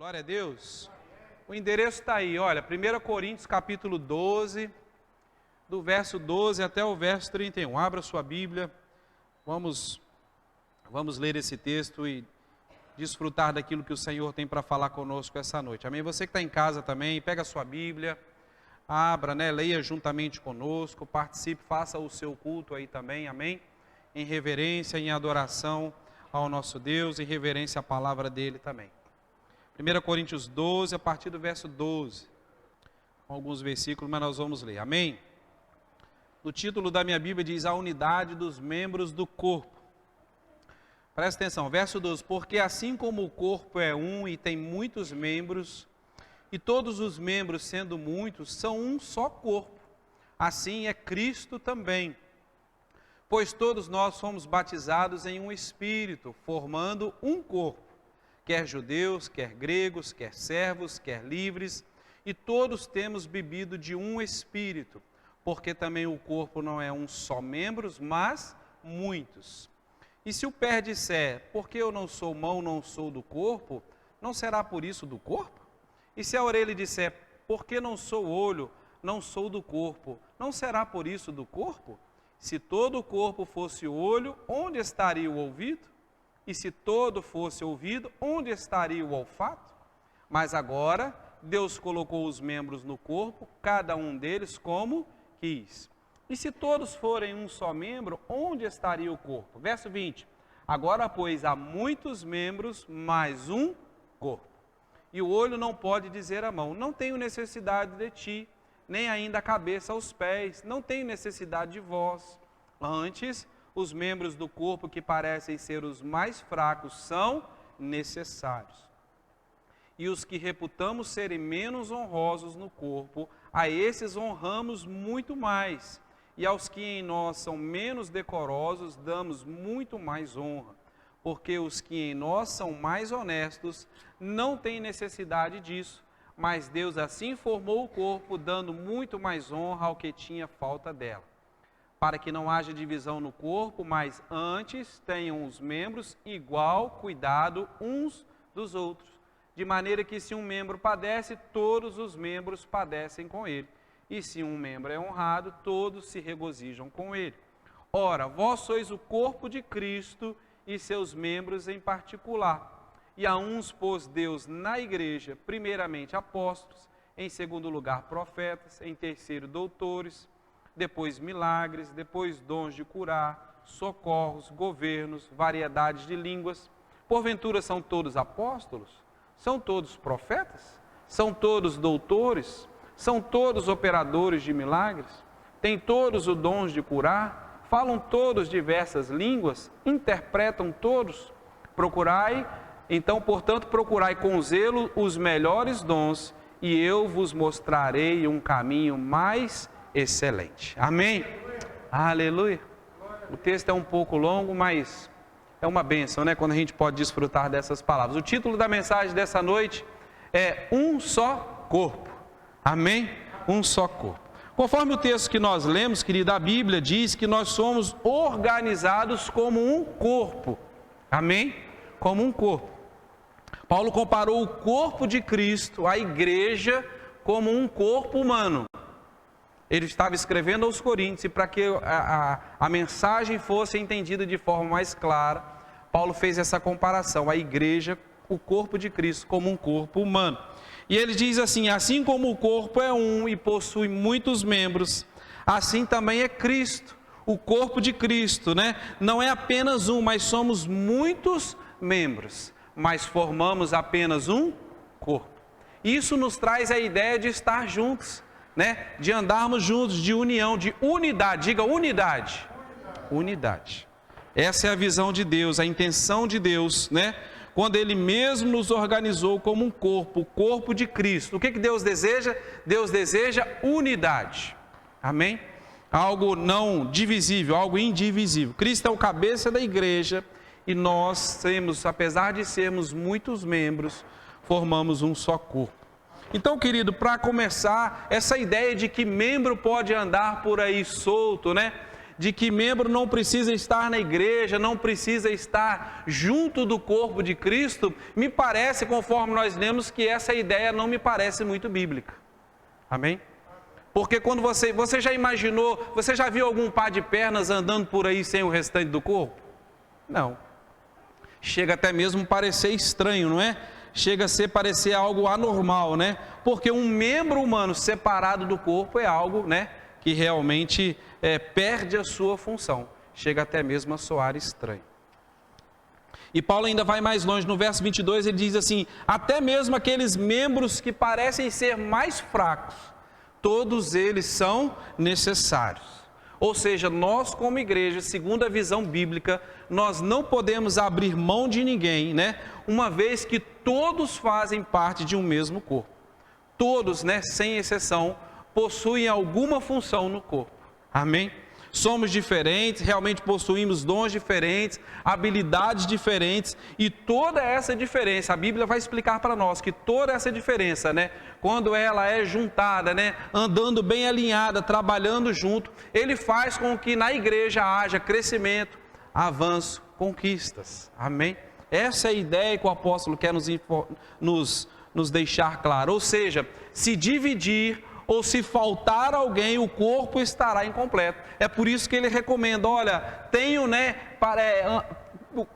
Glória a Deus. O endereço está aí, olha, 1 Coríntios capítulo 12, do verso 12 até o verso 31. Abra sua Bíblia, vamos ler esse texto e desfrutar daquilo que o Senhor tem para falar conosco essa noite. Amém? Você que está em casa também, pega a sua Bíblia, abra, leia juntamente conosco, participe, faça o seu culto aí também, amém? Em reverência, em adoração ao nosso Deus, em reverência à palavra dele também. 1 Coríntios 12, a partir do verso 12, alguns versículos, mas nós vamos ler, amém? No título da minha Bíblia diz a unidade dos membros do corpo. Presta atenção, verso 12, porque assim como o corpo é um e tem muitos membros, e todos os membros sendo muitos, são um só corpo, assim é Cristo também. Pois todos nós fomos batizados em um Espírito, formando um corpo. Quer judeus, quer gregos, quer servos, quer livres, e todos temos bebido de um Espírito, porque também o corpo não é um só membros, mas muitos. E se o pé disser, porque eu não sou mão, não sou do corpo, não será por isso do corpo? E se a orelha disser, porque não sou olho, não sou do corpo, não será por isso do corpo? Se todo o corpo fosse olho, onde estaria o ouvido? E se todo fosse ouvido, onde estaria o olfato? Mas agora, Deus colocou os membros no corpo, cada um deles como quis. E se todos forem um só membro, onde estaria o corpo? Verso 20. Agora, pois, há muitos membros, mas um corpo. E o olho não pode dizer à mão, não tenho necessidade de ti, nem ainda a cabeça aos pés, não tenho necessidade de vós. Antes, os membros do corpo que parecem ser os mais fracos são necessários. E os que reputamos serem menos honrosos no corpo, a esses honramos muito mais. E aos que em nós são menos decorosos, damos muito mais honra. Porque os que em nós são mais honestos, não têm necessidade disso. Mas Deus assim formou o corpo, dando muito mais honra ao que tinha falta dela. Para que não haja divisão no corpo, mas antes tenham os membros igual cuidado uns dos outros. De maneira que se um membro padece, todos os membros padecem com ele. E se um membro é honrado, todos se regozijam com ele. Ora, vós sois o corpo de Cristo e seus membros em particular. E a uns pôs Deus na igreja, primeiramente apóstolos, em segundo lugar profetas, em terceiro doutores, depois milagres, depois dons de curar, socorros, governos, variedades de línguas. Porventura são todos apóstolos? São todos profetas? São todos doutores? São todos operadores de milagres? Têm todos o dom de curar? Falam todos diversas línguas? Interpretam todos? Portanto, procurai com zelo os melhores dons, e eu vos mostrarei um caminho mais excelente. Amém? Aleluia. O texto é um pouco longo, mas é uma bênção, quando a gente pode desfrutar dessas palavras. O título da mensagem dessa noite é Um Só Corpo. Amém? Um só corpo. Conforme o texto que nós lemos, querido, a Bíblia diz que nós somos organizados como um corpo. Amém? Como um corpo. Paulo comparou o corpo de Cristo, a igreja, como um corpo humano. Ele estava escrevendo aos Coríntios, e para que a mensagem fosse entendida de forma mais clara, Paulo fez essa comparação, a igreja, o corpo de Cristo, como um corpo humano. E ele diz assim, assim como o corpo é um e possui muitos membros, assim também é Cristo, o corpo de Cristo, Não é apenas um, mas somos muitos membros, mas formamos apenas um corpo. Isso nos traz a ideia de estar juntos, de andarmos juntos, de união, de unidade. Diga unidade. Unidade. Essa é a visão de Deus, a intenção de Deus, Quando Ele mesmo nos organizou como um corpo, o corpo de Cristo. O que Deus deseja? Deus deseja unidade. Amém? Algo não divisível, algo indivisível. Cristo é o cabeça da igreja e nós temos, apesar de sermos muitos membros, formamos um só corpo. Então, querido, para começar, essa ideia de que membro pode andar por aí solto, De que membro não precisa estar na igreja, não precisa estar junto do corpo de Cristo, me parece, conforme nós lemos, que essa ideia não me parece muito bíblica. Amém? Porque quando você já imaginou, você já viu algum par de pernas andando por aí sem o restante do corpo? Não. Chega até mesmo parecer estranho, não é? Chega a parecer algo anormal, né? Porque um membro humano separado do corpo é algo, né, que realmente perde a sua função. Chega até mesmo a soar estranho. E Paulo ainda vai mais longe, no verso 22 ele diz assim: até mesmo aqueles membros que parecem ser mais fracos, todos eles são necessários. Ou seja, nós como igreja, segundo a visão bíblica, nós não podemos abrir mão de ninguém, né? Uma vez que todos fazem parte de um mesmo corpo. Todos, né, sem exceção, possuem alguma função no corpo. Amém? Somos diferentes, realmente possuímos dons diferentes, habilidades diferentes, e toda essa diferença, a Bíblia vai explicar para nós que toda essa diferença, né, quando ela é juntada, né, andando bem alinhada, trabalhando junto, ele faz com que na igreja haja crescimento, avanço, conquistas. Amém? Essa é a ideia que o apóstolo quer nos deixar claro. Ou seja, se dividir ou se faltar alguém, o corpo estará incompleto. É por isso que ele recomenda, olha, tenham, né,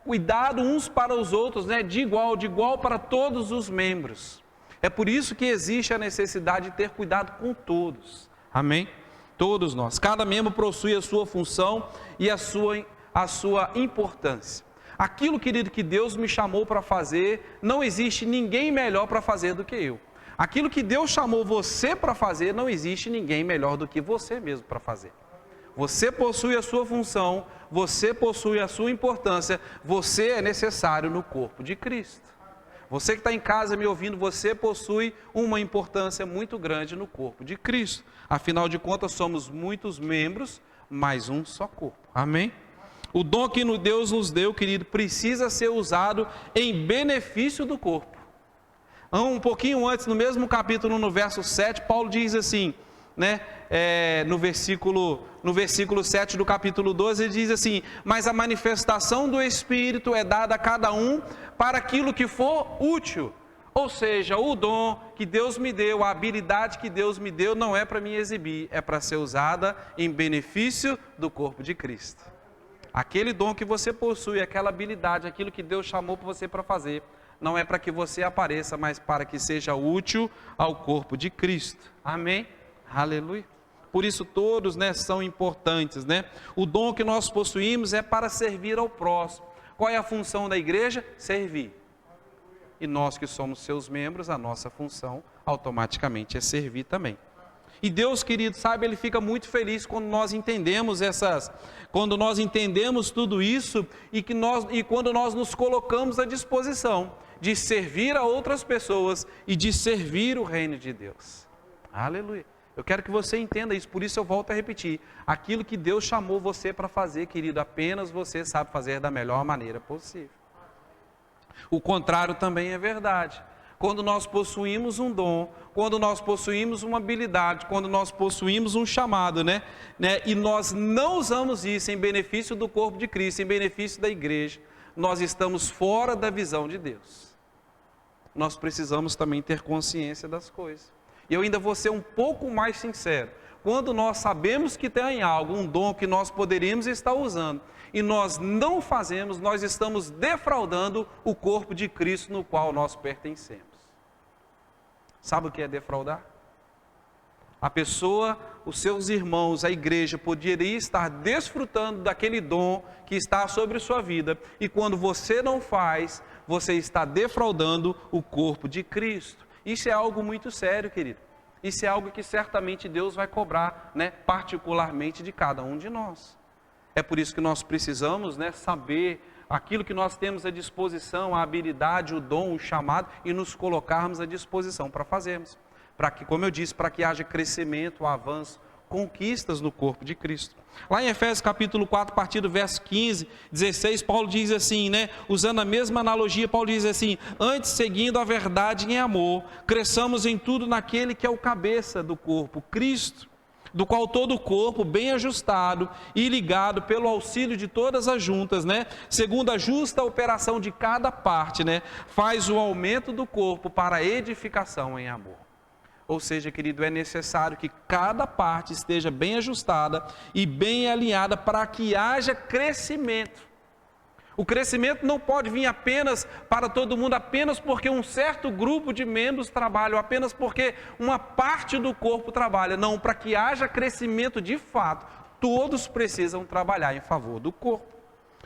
cuidado uns para os outros, né, de igual para todos os membros. É por isso que existe a necessidade de ter cuidado com todos. Amém? Todos nós. Cada membro possui a sua função e a sua importância. Aquilo, querido, que Deus me chamou para fazer, não existe ninguém melhor para fazer do que eu. Aquilo que Deus chamou você para fazer, não existe ninguém melhor do que você mesmo para fazer. Você possui a sua função, você possui a sua importância, você é necessário no corpo de Cristo. Você que está em casa me ouvindo, você possui uma importância muito grande no corpo de Cristo. Afinal de contas, somos muitos membros, mas um só corpo. Amém? O dom que Deus nos deu, querido, precisa ser usado em benefício do corpo. Um pouquinho antes, no mesmo capítulo, no verso 7, Paulo diz assim, né, no versículo 7 do capítulo 12, ele diz assim: mas a manifestação do Espírito é dada a cada um para aquilo que for útil. Ou seja, o dom que Deus me deu, a habilidade que Deus me deu, não é para me exibir, é para ser usada em benefício do corpo de Cristo. Aquele dom que você possui, aquela habilidade, aquilo que Deus chamou você para fazer, não é para que você apareça, mas para que seja útil ao corpo de Cristo. Amém? Aleluia. Por isso todos, né, são importantes, né? O dom que nós possuímos é para servir ao próximo. Qual é a função da igreja? Servir. E nós que somos seus membros, a nossa função automaticamente é servir também. E Deus, querido, sabe, Ele fica muito feliz quando nós entendemos tudo isso e quando nós nos colocamos à disposição de servir a outras pessoas e de servir o reino de Deus. Aleluia. Eu quero que você entenda isso, por isso eu volto a repetir. Aquilo que Deus chamou você para fazer, querido, apenas você sabe fazer da melhor maneira possível. O contrário também é verdade. Quando nós possuímos um dom, quando nós possuímos uma habilidade, quando nós possuímos um chamado, né? E nós não usamos isso em benefício do corpo de Cristo, em benefício da igreja, nós estamos fora da visão de Deus. Nós precisamos também ter consciência das coisas. E eu ainda vou ser um pouco mais sincero. Quando nós sabemos que tem algo, um dom que nós poderíamos estar usando, e nós não fazemos, nós estamos defraudando o corpo de Cristo no qual nós pertencemos. Sabe o que é defraudar? A pessoa, os seus irmãos, a igreja poderia estar desfrutando daquele dom que está sobre sua vida, e quando você não faz, você está defraudando o corpo de Cristo. Isso é algo muito sério, querido. Isso é algo que certamente Deus vai cobrar, né, particularmente de cada um de nós. É por isso que nós precisamos, né, saber aquilo que nós temos à disposição, a habilidade, o dom, o chamado, e nos colocarmos à disposição para fazermos. Para que, como eu disse, para que haja crescimento, avanço, conquistas no corpo de Cristo. Lá em Efésios capítulo 4, a partir do verso 15, 16, Paulo diz assim, né, usando a mesma analogia, Paulo diz assim: antes, seguindo a verdade em amor, cresçamos em tudo naquele que é o cabeça do corpo, Cristo. do qual todo o corpo, bem ajustado e ligado pelo auxílio de todas as juntas, né, segundo a justa operação de cada parte, né, faz o aumento do corpo para a edificação em amor. Ou seja, querido, é necessário que cada parte esteja bem ajustada e bem alinhada para que haja crescimento. O crescimento não pode vir apenas para todo mundo, apenas porque um certo grupo de membros trabalham, apenas porque uma parte do corpo trabalha. Não, para que haja crescimento de fato, todos precisam trabalhar em favor do corpo.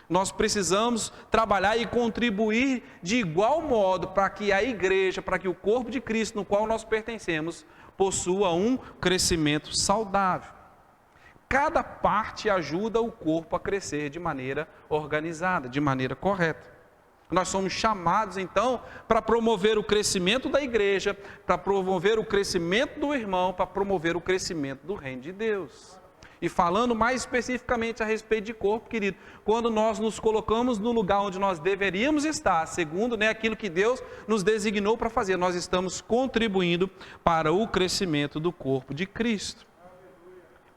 Nós precisamos trabalhar e contribuir de igual modo para que a igreja, para que o corpo de Cristo, no qual nós pertencemos, possua um crescimento saudável. Cada parte ajuda o corpo a crescer de maneira organizada, de maneira correta. Nós somos chamados, então, para promover o crescimento da igreja, para promover o crescimento do irmão, para promover o crescimento do reino de Deus. E falando mais especificamente a respeito de corpo, querido, quando nós nos colocamos no lugar onde nós deveríamos estar, segundo, né, aquilo que Deus nos designou para fazer, nós estamos contribuindo para o crescimento do corpo de Cristo.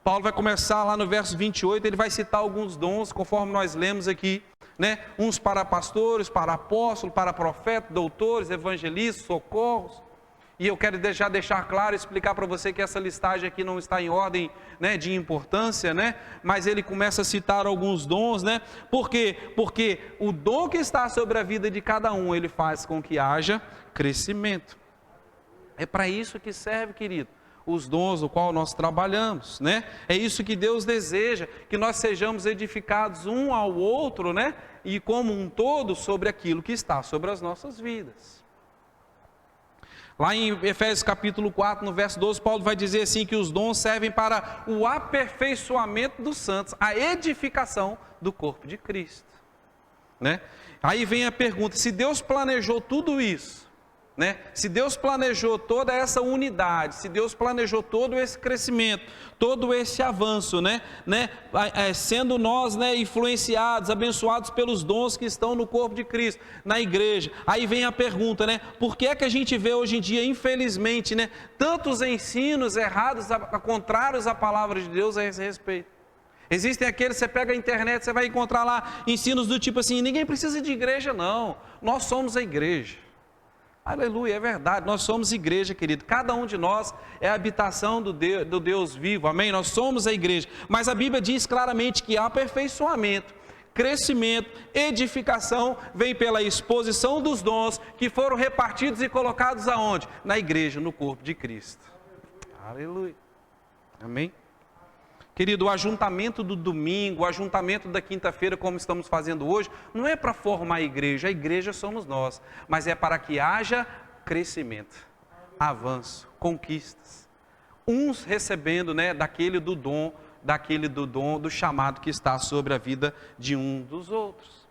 Paulo vai começar lá no verso 28, ele vai citar alguns dons, conforme nós lemos aqui, né? Uns para pastores, para apóstolos, para profetas, doutores, evangelistas, socorros. E eu quero já deixar claro, explicar para você que essa listagem aqui não está em ordem, né, de importância, né? Mas ele começa a citar alguns dons, né? Por quê? Porque o dom que está sobre a vida de cada um, ele faz com que haja crescimento. É para isso que serve, querido, os dons do qual nós trabalhamos, né? É isso que Deus deseja, que nós sejamos edificados um ao outro, né? E como um todo sobre aquilo que está sobre as nossas vidas. Lá em Efésios capítulo 4, no verso 12, Paulo vai dizer assim que os dons servem para o aperfeiçoamento dos santos, a edificação do corpo de Cristo, né? Aí vem a pergunta, se Deus planejou tudo isso, né? Se Deus planejou toda essa unidade, se Deus planejou todo esse crescimento, todo esse avanço, né? Sendo nós, né, influenciados, abençoados pelos dons que estão no corpo de Cristo, na igreja. Aí vem a pergunta, né? Por que é que a gente vê hoje em dia, infelizmente, né, tantos ensinos errados, contrários à palavra de Deus a esse respeito? Existem aqueles, você pega a internet, você vai encontrar lá ensinos do tipo assim, ninguém precisa de igreja não, nós somos a igreja. Aleluia, é verdade, nós somos igreja, querido, cada um de nós é a habitação do Deus vivo, amém? Nós somos a igreja, mas a Bíblia diz claramente que aperfeiçoamento, crescimento, edificação, vem pela exposição dos dons que foram repartidos e colocados aonde? Na igreja, no corpo de Cristo. Aleluia, amém? Querido, o ajuntamento do domingo, o ajuntamento da quinta-feira, como estamos fazendo hoje, não é para formar a igreja somos nós, mas é para que haja crescimento, avanço, conquistas. Uns recebendo, né, daquele do dom, do chamado que está sobre a vida de um dos outros.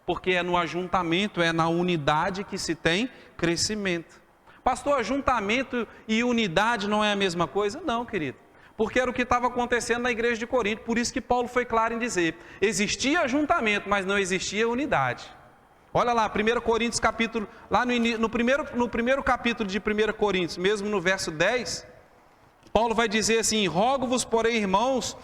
Porque é no ajuntamento, é na unidade que se tem crescimento. Pastor, ajuntamento e unidade não é a mesma coisa? Não, querido. Porque era o que estava acontecendo na igreja de Corinto, por isso que Paulo foi claro em dizer, existia ajuntamento, mas não existia unidade. Olha lá, 1 Coríntios capítulo, lá no primeiro capítulo de 1 Coríntios, mesmo no verso 10, Paulo vai dizer assim, rogo-vos, porém, irmãos,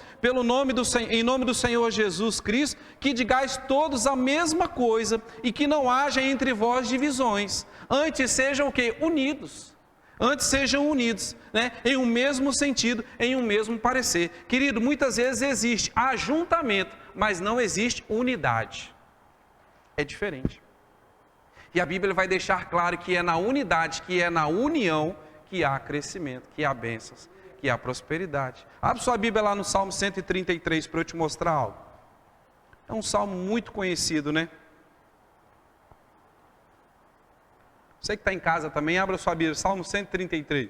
em nome do Senhor Jesus Cristo, que digais todos a mesma coisa, e que não haja entre vós divisões, antes sejam o quê? Unidos. Antes sejam unidos, né, em um mesmo sentido, em um mesmo parecer. Querido, muitas vezes existe ajuntamento, mas não existe unidade. É diferente. E a Bíblia vai deixar claro que é na unidade, que é na união, que há crescimento, que há bênçãos, que há prosperidade. Abre sua Bíblia lá no Salmo 133 para eu te mostrar algo. É um salmo muito conhecido, né? Você que está em casa também, abra sua Bíblia, Salmo 133.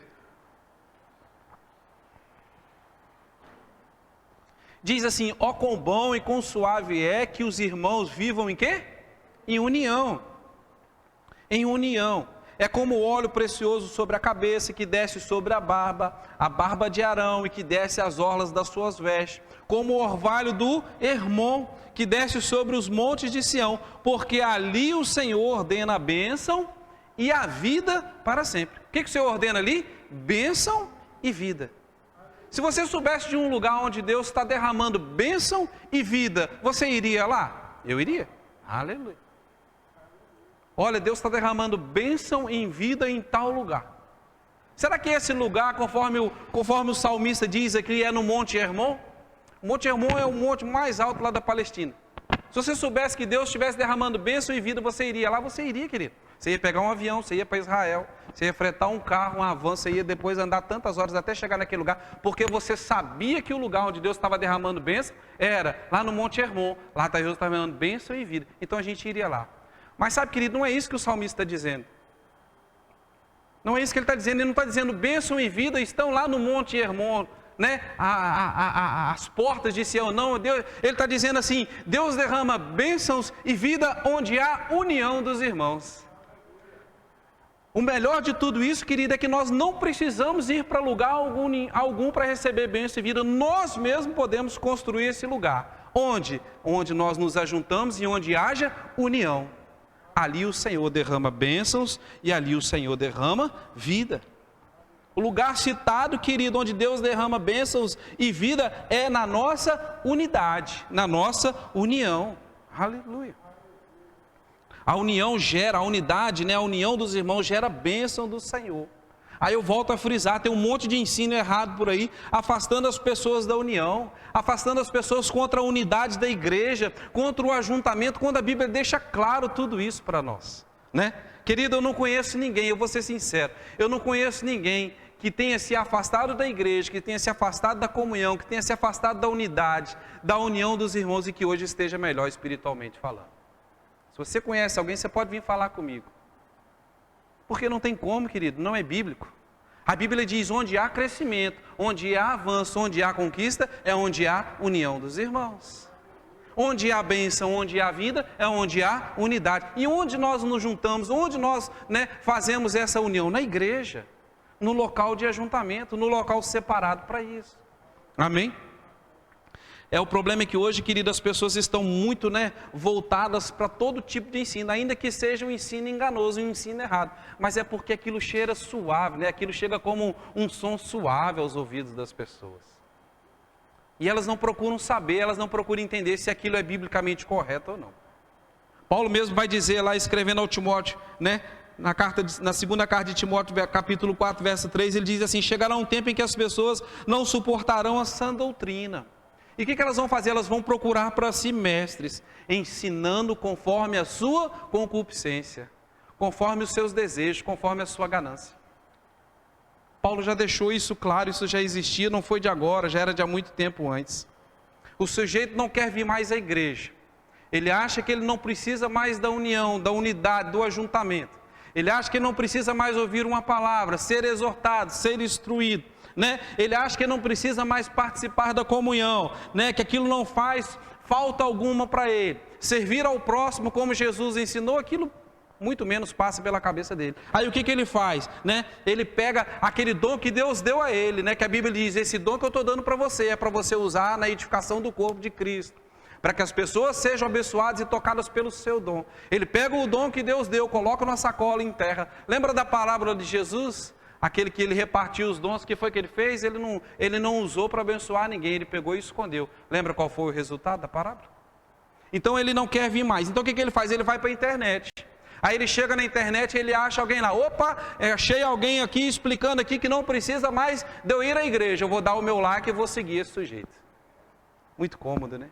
Diz assim, ó quão bom e quão suave é que os irmãos vivam em quê? Em união. Em união. É como o óleo precioso sobre a cabeça que desce sobre a barba de Arão e que desce as orlas das suas vestes. Como o orvalho do Hermon que desce sobre os montes de Sião, porque ali o Senhor ordena a bênção e a vida para sempre. O que o Senhor ordena ali? Bênção e vida. Se você soubesse de um lugar onde Deus está derramando bênção e vida, você iria lá? Eu iria. Aleluia. Olha, Deus está derramando bênção em vida em tal lugar. Será que esse lugar, conforme o salmista diz aqui, é no Monte Hermon? O Monte Hermon é o monte mais alto lá da Palestina. Se você soubesse que Deus estivesse derramando bênção e vida, você iria lá? Você iria, querido. Você ia pegar um avião, você ia para Israel, você ia fretar um carro, um avanço, você ia depois andar tantas horas até chegar naquele lugar, porque você sabia que o lugar onde Deus estava derramando bênção era lá no Monte Hermon. Lá Deus estava derramando bênção e vida. Então a gente iria lá. Mas sabe, querido, não é isso que o salmista está dizendo. Não é isso que ele está dizendo. Ele não está dizendo bênção e vida estão lá no Monte Hermon, né? As portas de Sião. Não, Deus, ele está dizendo assim: Deus derrama bênçãos e vida onde há união dos irmãos. O melhor de tudo isso, querido, é que nós não precisamos ir para lugar algum para receber bênção e vida. Nós mesmos podemos construir esse lugar. Onde? Onde nós nos ajuntamos e onde haja união. Ali o Senhor derrama bênçãos e ali o Senhor derrama vida. O lugar citado, querido, onde Deus derrama bênçãos e vida é na nossa unidade, na nossa união. Aleluia. A união gera, a unidade, né? A união dos irmãos gera bênção do Senhor. Aí eu volto a frisar, tem um monte de ensino errado por aí, afastando as pessoas da união, afastando as pessoas contra a unidade da igreja, contra o ajuntamento, quando a Bíblia deixa claro tudo isso para nós, né? Querido, eu não conheço ninguém, eu vou ser sincero, eu não conheço ninguém que tenha se afastado da igreja, que tenha se afastado da comunhão, que tenha se afastado da unidade, da união dos irmãos e que hoje esteja melhor espiritualmente falando. Se você conhece alguém, você pode vir falar comigo. Porque não tem como, querido, não é bíblico. A Bíblia diz: onde há crescimento, onde há avanço, onde há conquista, é onde há união dos irmãos. Onde há bênção, onde há vida, é onde há unidade. E onde nós nos juntamos, onde nós, né, fazemos essa união? Na igreja, no local de ajuntamento, no local separado para isso. Amém? O problema é que hoje, querido, as pessoas estão muito, né, voltadas para todo tipo de ensino, ainda que seja um ensino enganoso, um ensino errado. Mas é porque aquilo cheira suave, né? Aquilo chega como um som suave aos ouvidos das pessoas. E elas não procuram saber, elas não procuram entender se aquilo é biblicamente correto ou não. Paulo mesmo vai dizer lá, escrevendo ao Timóteo, né, na segunda carta de Timóteo, capítulo 4, verso 3, ele diz assim: chegará um tempo em que as pessoas não suportarão a sã doutrina. E o que elas vão fazer? Elas vão procurar para si mestres, ensinando conforme a sua concupiscência, conforme os seus desejos, conforme a sua ganância. Paulo já deixou isso claro, isso já existia, não foi de agora, já era de há muito tempo antes. O sujeito não quer vir mais à igreja, ele acha que ele não precisa mais da união, da unidade, do ajuntamento. Ele acha que ele não precisa mais ouvir uma palavra, ser exortado, ser instruído, né? Ele acha que não precisa mais participar da comunhão, né? Que aquilo não faz falta alguma para ele. Servir ao próximo como Jesus ensinou, aquilo muito menos passa pela cabeça dele. Aí o que ele faz, né? Ele pega aquele dom que Deus deu a ele, né? Que a Bíblia diz: esse dom que eu estou dando para você é para você usar na edificação do corpo de Cristo, para que as pessoas sejam abençoadas e tocadas pelo seu dom. Ele pega o dom que Deus deu, coloca na sacola em terra. Lembra da parábola de Jesus? Aquele que ele repartiu os dons, o que foi que ele fez? Ele não usou para abençoar ninguém, ele pegou e escondeu. Lembra qual foi o resultado da parábola? Então ele não quer vir mais. Então o que ele faz? Ele vai para a internet. Aí ele chega na internet e ele acha alguém lá. Opa, achei alguém aqui explicando aqui que não precisa mais de eu ir à igreja. Eu vou dar o meu like e vou seguir esse sujeito. Muito cômodo, né?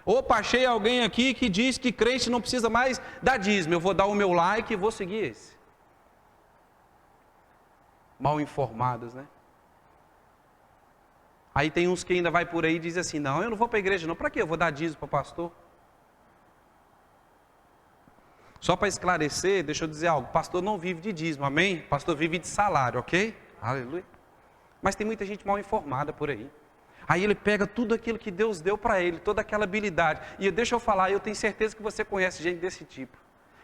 Opa, achei alguém aqui que diz que crente não precisa mais dar dízimo. Eu vou dar o meu like e vou seguir esse. Mal informados, né? Aí tem uns que ainda vai por aí e diz assim: não, eu não vou para a igreja não. Para quê? Eu vou dar dízimo para o pastor? Só para esclarecer, deixa eu dizer algo: pastor não vive de dízimo, amém? Pastor vive de salário, ok? Aleluia. Mas tem muita gente mal informada por aí. Aí ele pega tudo aquilo que Deus deu para ele, toda aquela habilidade. E deixa eu falar, eu tenho certeza que você conhece gente desse tipo,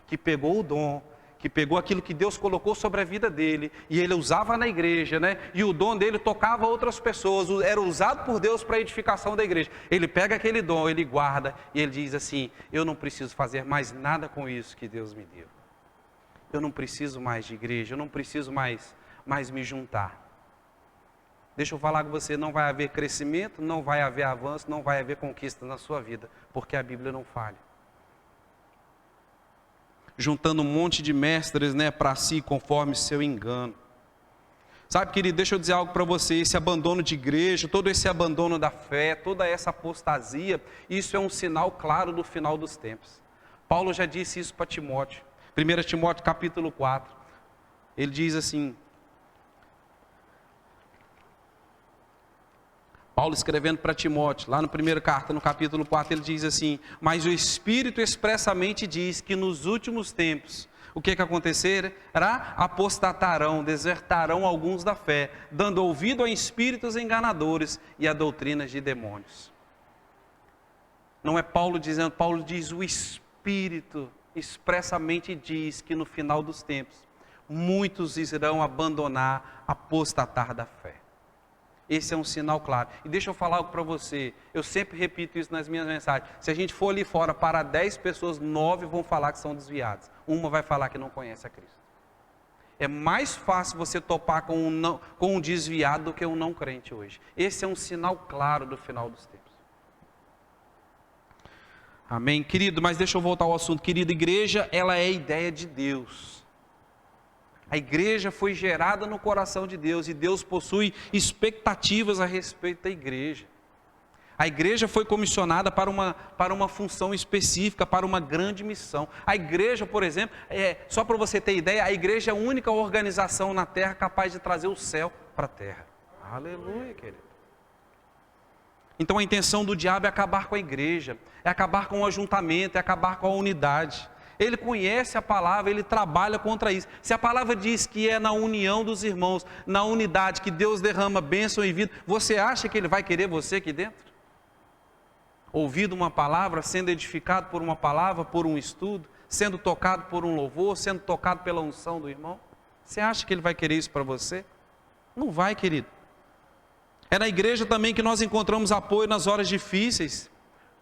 que pegou o dom, que pegou aquilo que Deus colocou sobre a vida dele, e ele usava na igreja, né? E o dom dele tocava outras pessoas, era usado por Deus para a edificação da igreja. Ele pega aquele dom, ele guarda, e ele diz assim: eu não preciso fazer mais nada com isso que Deus me deu. Eu não preciso mais de igreja, eu não preciso mais me juntar. deixa eu falar com você, não vai haver crescimento, não vai haver avanço, não vai haver conquista na sua vida, porque a Bíblia não falha. Juntando um monte de mestres, né, para si, conforme seu engano. Sabe, querido, deixa eu dizer algo para você, esse abandono de igreja, todo esse abandono da fé, toda essa apostasia, isso é um sinal claro do final dos tempos. Paulo já disse isso para Timóteo. 1 Timóteo capítulo 4, ele diz assim, Paulo escrevendo para Timóteo, lá no primeiro carta, no capítulo 4, ele diz assim, mas o Espírito expressamente diz que nos últimos tempos, o que acontecerá? Apostatarão, desertarão alguns da fé, dando ouvido a espíritos enganadores e a doutrinas de demônios. Não é Paulo dizendo, Paulo diz, o Espírito expressamente diz que no final dos tempos, muitos irão abandonar, apostatar da fé. Esse é um sinal claro. E deixa eu falar algo para você, eu sempre repito isso nas minhas mensagens, se a gente for ali fora, para 10 pessoas, 9 vão falar que são desviadas, uma vai falar que não conhece a Cristo. É mais fácil você topar com um desviado do que um não crente hoje. Esse é um sinal claro do final dos tempos. Amém, querido, mas deixa eu voltar ao assunto, querido, igreja, ela é a ideia de Deus. A igreja foi gerada no coração de Deus e Deus possui expectativas a respeito da igreja. A igreja foi comissionada para uma função específica, para uma grande missão. A igreja, por exemplo, só para você ter ideia, a igreja é a única organização na terra capaz de trazer o céu para a terra. Aleluia, querido. Então a intenção do diabo é acabar com a igreja, é acabar com o ajuntamento, é acabar com a unidade. Ele conhece a palavra, ele trabalha contra isso. Se a palavra diz que é na união dos irmãos, na unidade, que Deus derrama bênção e vida, você acha que ele vai querer você aqui dentro? Ouvindo uma palavra, sendo edificado por uma palavra, por um estudo, sendo tocado por um louvor, sendo tocado pela unção do irmão? Você acha que ele vai querer isso para você? Não vai, querido. É na igreja também que nós encontramos apoio nas horas difíceis,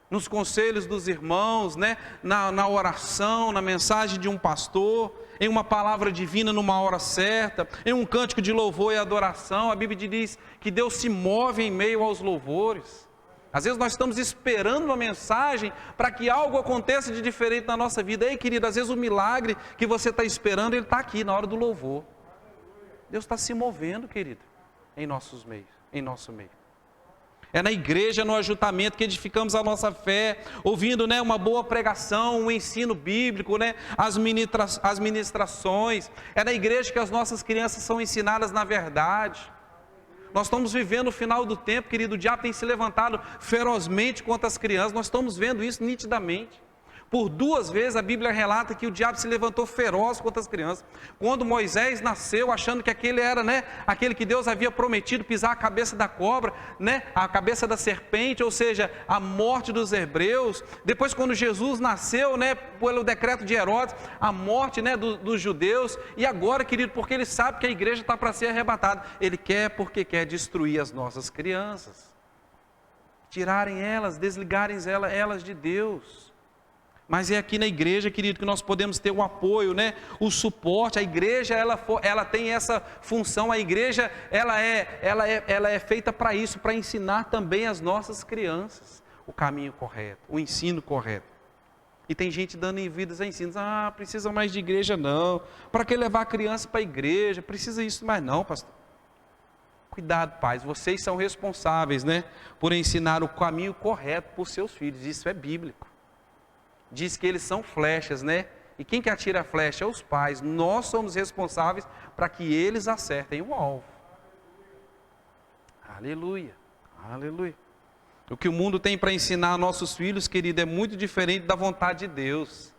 nos conselhos dos irmãos, né? na oração, na mensagem de um pastor, em uma palavra divina numa hora certa, em um cântico de louvor e adoração. A Bíblia diz que Deus se move em meio aos louvores. Às vezes nós estamos esperando uma mensagem para que algo aconteça de diferente na nossa vida. Ei, querido, às vezes o milagre que você está esperando, ele está aqui na hora do louvor. Deus está se movendo, querido, em nosso meio. É na igreja, no ajuntamento, que edificamos a nossa fé, ouvindo, né, uma boa pregação, um ensino bíblico, né, as ministrações. É na igreja que as nossas crianças são ensinadas na verdade. Nós estamos vivendo o final do tempo, querido, o diabo tem se levantado ferozmente contra as crianças, nós estamos vendo isso nitidamente. Por 2 vezes a Bíblia relata que o diabo se levantou feroz contra as crianças. Quando Moisés nasceu, achando que aquele era, né, aquele que Deus havia prometido pisar a cabeça da cobra, né, a cabeça da serpente, ou seja, a morte dos hebreus. Depois, quando Jesus nasceu, né, pelo decreto de Herodes, a morte, né, dos judeus. E agora, querido, porque ele sabe que a igreja está para ser arrebatada, ele quer porque quer destruir as nossas crianças, tirarem elas, desligarem elas de Deus. Mas é aqui na igreja, querido, que nós podemos ter o apoio, né? O suporte. A igreja, ela tem essa função. A igreja, ela é feita para isso, para ensinar também as nossas crianças o caminho correto, o ensino correto. E tem gente dando em vidas a ensinos. Ah, precisa mais de igreja não. Para que levar a criança para a igreja? Precisa isso mais não, pastor. Cuidado, pais, vocês são responsáveis, né? Por ensinar o caminho correto para os seus filhos. Isso é bíblico. Diz que eles são flechas, né? E quem que atira a flecha? É os pais. Nós somos responsáveis para que eles acertem o alvo. Aleluia, aleluia. O que o mundo tem para ensinar a nossos filhos, querido, é muito diferente da vontade de Deus,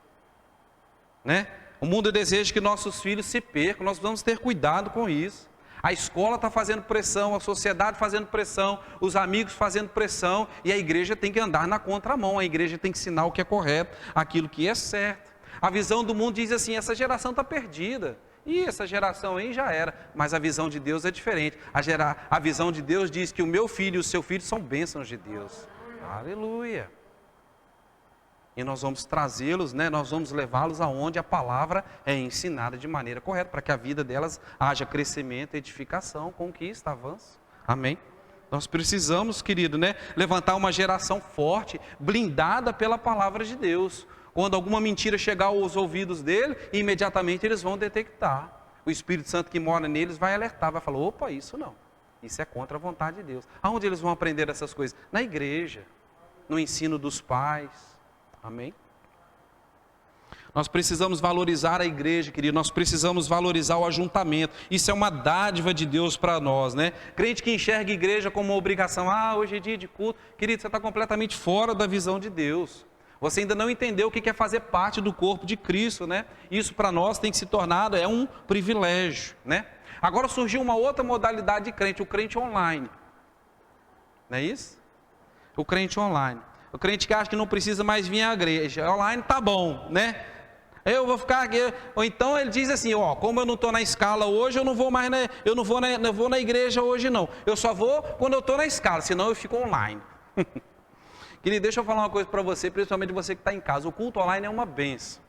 né? O mundo deseja que nossos filhos se percam, nós vamos ter cuidado com isso. A escola está fazendo pressão, a sociedade fazendo pressão, os amigos fazendo pressão, e a igreja tem que andar na contramão, a igreja tem que ensinar o que é correto, aquilo que é certo. A visão do mundo diz assim, essa geração está perdida, e essa geração aí já era, mas a visão de Deus é diferente. A visão de Deus diz que o meu filho e o seu filho são bênçãos de Deus. Aleluia! E nós vamos trazê-los, né? Nós vamos levá-los aonde a palavra é ensinada de maneira correta, para que a vida delas haja crescimento, edificação, conquista, avanço. Amém? Nós precisamos, querido, né, levantar uma geração forte, blindada pela palavra de Deus. Quando alguma mentira chegar aos ouvidos dele, imediatamente eles vão detectar. O Espírito Santo que mora neles vai alertar, vai falar, opa, isso não. Isso é contra a vontade de Deus. Aonde eles vão aprender essas coisas? Na igreja, no ensino dos pais. Amém? Nós precisamos valorizar a igreja, querido. Nós precisamos valorizar o ajuntamento. Isso é uma dádiva de Deus para nós, né? Crente que enxerga a igreja como uma obrigação. Hoje é dia de culto. Querido, você está completamente fora da visão de Deus. Você ainda não entendeu o que é fazer parte do corpo de Cristo, né? Isso para nós tem que se tornar um privilégio, né? Agora surgiu uma outra modalidade de crente, o crente online. Não é isso? O crente online. O crente que acha que não precisa mais vir à igreja. Online tá bom, né? Eu vou ficar aqui. Ou então ele diz assim, como eu não estou na escala hoje, eu não vou mais, eu não vou na igreja hoje não. Eu só vou quando eu estou na escala, senão eu fico online. Querido, deixa eu falar uma coisa para você, principalmente você que está em casa. O culto online é uma bênção.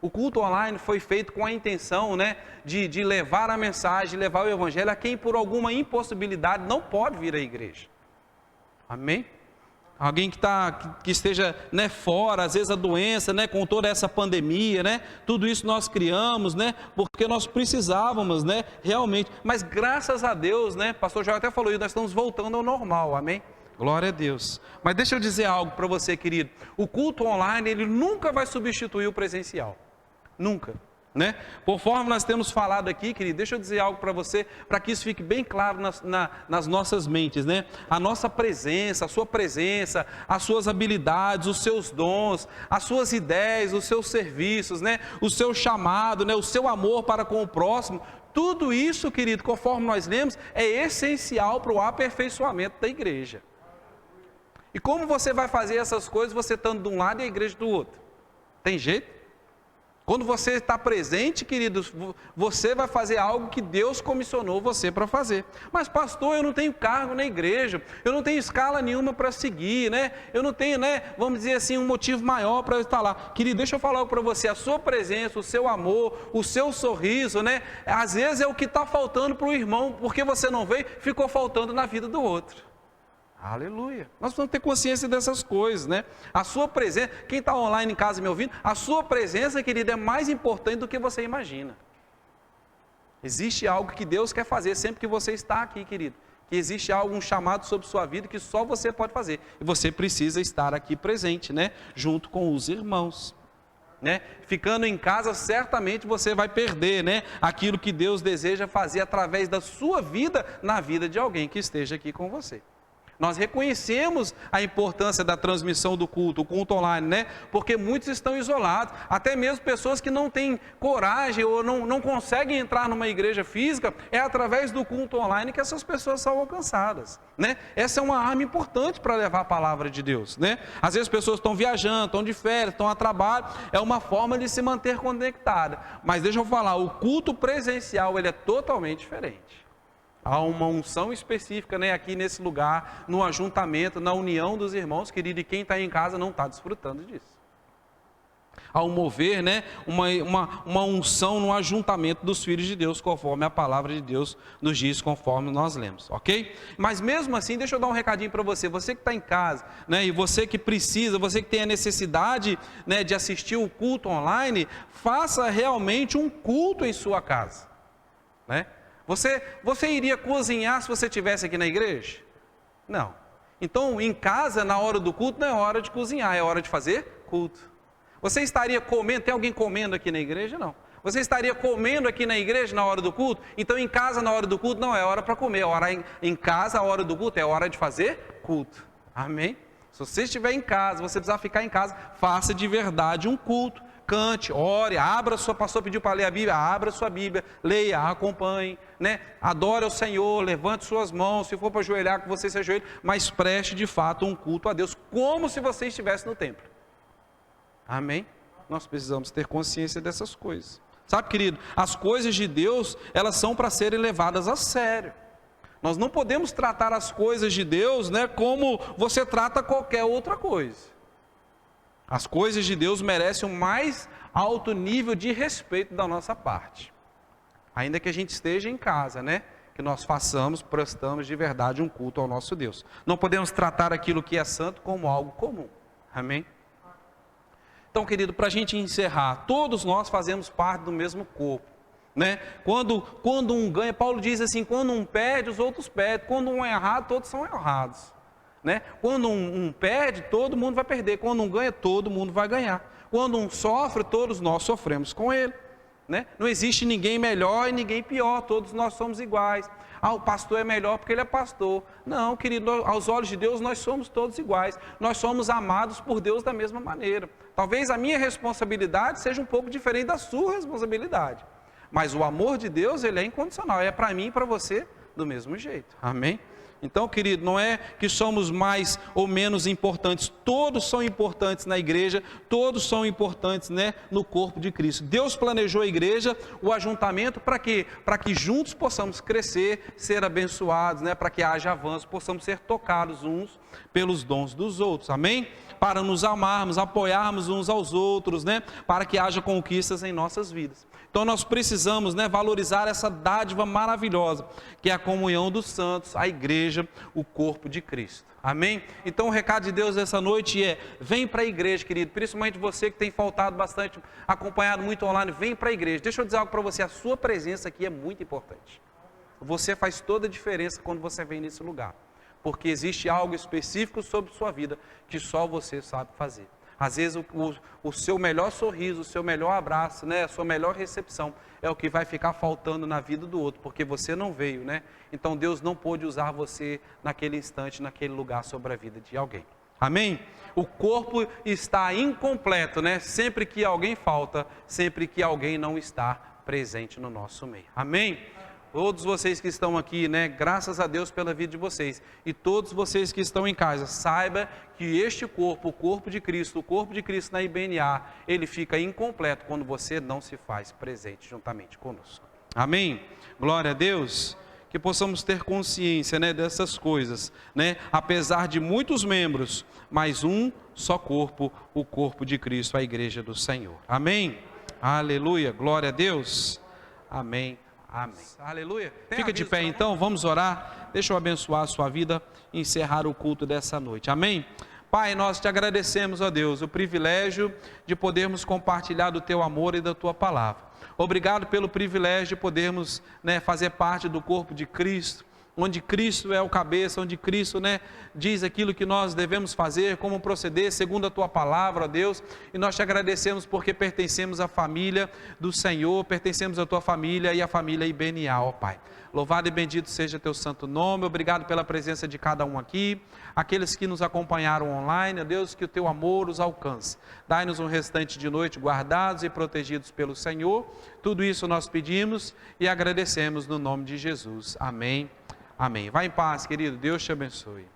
O culto online foi feito com a intenção, né, de levar a mensagem, de levar o evangelho a quem por alguma impossibilidade não pode vir à igreja. Amém? Alguém que esteja, né, fora, às vezes a doença, né, com toda essa pandemia, né, tudo isso nós criamos, né, porque nós precisávamos, né, realmente. Mas graças a Deus, né, pastor João até falou isso, nós estamos voltando ao normal, amém? Glória a Deus. Mas deixa eu dizer algo para você, querido. O culto online, ele nunca vai substituir o presencial. Nunca. Né? Conforme nós temos falado aqui, querido, deixa eu dizer algo para você, para que isso fique bem claro nas nossas mentes, né? A nossa presença, a sua presença, as suas habilidades, os seus dons, as suas ideias, os seus serviços, né? O seu chamado, né? O seu amor para com o próximo, tudo isso, querido, conforme nós lemos, é essencial para o aperfeiçoamento da igreja. E como você vai fazer essas coisas, você estando de um lado e a igreja do outro? Tem jeito? Quando você está presente, queridos, você vai fazer algo que Deus comissionou você para fazer. Mas pastor, eu não tenho cargo na igreja, eu não tenho escala nenhuma para seguir, né? Eu não tenho, né, vamos dizer assim, um motivo maior para eu estar lá. Querido, deixa eu falar algo para você, a sua presença, o seu amor, o seu sorriso, né? Às vezes é o que está faltando para o irmão, porque você não veio, ficou faltando na vida do outro. Aleluia. Nós precisamos ter consciência dessas coisas, né? A sua presença, quem está online em casa me ouvindo, a sua presença, querido, é mais importante do que você imagina. Existe algo que Deus quer fazer sempre que você está aqui, querido. Que existe algo, um chamado sobre sua vida que só você pode fazer. E você precisa estar aqui presente, né? Junto com os irmãos. Né? Ficando em casa, certamente você vai perder, né, aquilo que Deus deseja fazer através da sua vida, na vida de alguém que esteja aqui com você. Nós reconhecemos a importância da transmissão do culto, o culto online, né? Porque muitos estão isolados, até mesmo pessoas que não têm coragem ou não conseguem entrar numa igreja física, é através do culto online que essas pessoas são alcançadas, né? Essa é uma arma importante para levar a palavra de Deus, né? Às vezes as pessoas estão viajando, estão de férias, estão a trabalho, é uma forma de se manter conectada. Mas deixa eu falar, o culto presencial, ele é totalmente diferente. Há uma unção específica, né, aqui nesse lugar, no ajuntamento, na união dos irmãos, querido, e quem está em casa não está desfrutando disso. Há um mover, né, uma unção no ajuntamento dos filhos de Deus, conforme a palavra de Deus nos diz, conforme nós lemos, ok? Mas mesmo assim, deixa eu dar um recadinho para você, você que está em casa, né, e você que precisa, você que tem a necessidade, né, de assistir o culto online, faça realmente um culto em sua casa, né? Você iria cozinhar se você estivesse aqui na igreja? Não. Então, em casa, na hora do culto, não é hora de cozinhar, é hora de fazer culto. Você estaria comendo, tem alguém comendo aqui na igreja? Não. Você estaria comendo aqui na igreja na hora do culto? Então, em casa, na hora do culto, não é hora para comer. Em casa, a hora do culto, é hora de fazer culto. Amém? Se você estiver em casa, você precisar ficar em casa, faça de verdade um culto. Cante, ore, abra sua, pastor pediu para ler a Bíblia, abra sua Bíblia, leia, acompanhe, né? Adore ao Senhor, levante suas mãos, se for para ajoelhar, que você se ajoelhe, mas preste de fato um culto a Deus, como se você estivesse no templo. Amém? Nós precisamos ter consciência dessas coisas. Sabe, querido, as coisas de Deus, elas são para serem levadas a sério. Nós não podemos tratar as coisas de Deus, né, como você trata qualquer outra coisa. As coisas de Deus merecem o mais alto nível de respeito da nossa parte. Ainda que a gente esteja em casa, né? que nós façamos, prestamos de verdade um culto ao nosso Deus. Não podemos tratar aquilo que é santo como algo comum. Amém? Então, querido, para a gente encerrar, todos nós fazemos parte do mesmo corpo, né? Quando um ganha, Paulo diz assim, quando um perde, os outros perdem. Quando um é errado, todos são errados, né? Quando um perde, todo mundo vai perder. Quando um ganha, todo mundo vai ganhar. Quando um sofre, todos nós sofremos com ele, né? Não existe ninguém melhor e ninguém pior, todos nós somos iguais. Ah, o pastor é melhor porque ele é pastor. Não, querido, aos olhos de Deus nós somos todos iguais. Nós somos amados por Deus da mesma maneira. Talvez a minha responsabilidade seja um pouco diferente da sua responsabilidade. Mas o amor de Deus, ele é incondicional. É para mim e para você do mesmo jeito. Amém? Então, querido, não é que somos mais ou menos importantes, todos são importantes na igreja, todos são importantes, né, no corpo de Cristo. Deus planejou a igreja, o ajuntamento, para quê? Para que juntos possamos crescer, ser abençoados, né, para que haja avanço, possamos ser tocados uns pelos dons dos outros, amém? Para nos amarmos, apoiarmos uns aos outros, né, para que haja conquistas em nossas vidas. Então nós precisamos, né, valorizar essa dádiva maravilhosa, que é a comunhão dos santos, a igreja, o corpo de Cristo. Amém? Então o recado de Deus essa noite é, vem para a igreja, querido, principalmente você que tem faltado bastante, acompanhado muito online, vem para a igreja. Deixa eu dizer algo para você, a sua presença aqui é muito importante. Você faz toda a diferença quando você vem nesse lugar, porque existe algo específico sobre sua vida que só você sabe fazer. Às vezes o seu melhor sorriso, o seu melhor abraço, né, a sua melhor recepção é o que vai ficar faltando na vida do outro, porque você não veio, né? Então Deus não pôde usar você naquele instante, naquele lugar sobre a vida de alguém. Amém? O corpo está incompleto, né? Sempre que alguém falta, sempre que alguém não está presente no nosso meio. Amém? Todos vocês que estão aqui, né, graças a Deus pela vida de vocês, e todos vocês que estão em casa, saiba que este corpo, o corpo de Cristo na IBNA, ele fica incompleto quando você não se faz presente juntamente conosco. Amém? Glória a Deus. Que possamos ter consciência, né, dessas coisas, né, apesar de muitos membros, mas um só corpo, o corpo de Cristo, a igreja do Senhor. Amém? Aleluia. Glória a Deus. Amém. Amém. Aleluia. Fica de pé então, vamos orar. Deixa eu abençoar a sua vida e encerrar o culto dessa noite. Amém? Pai, nós te agradecemos, ó Deus, o privilégio de podermos compartilhar do teu amor e da tua palavra. Obrigado pelo privilégio de podermos, né, fazer parte do corpo de Cristo, onde Cristo é o cabeça, onde Cristo, né, diz aquilo que nós devemos fazer, como proceder, segundo a tua palavra, ó Deus, e nós te agradecemos porque pertencemos à família do Senhor, pertencemos à tua família e à família IBNA, ó Pai. Louvado e bendito seja teu santo nome, obrigado pela presença de cada um aqui, aqueles que nos acompanharam online, ó Deus, que o teu amor os alcance. Dai-nos um restante de noite guardados e protegidos pelo Senhor, tudo isso nós pedimos e agradecemos no nome de Jesus. Amém. Amém. Vá em paz, querido. Deus te abençoe.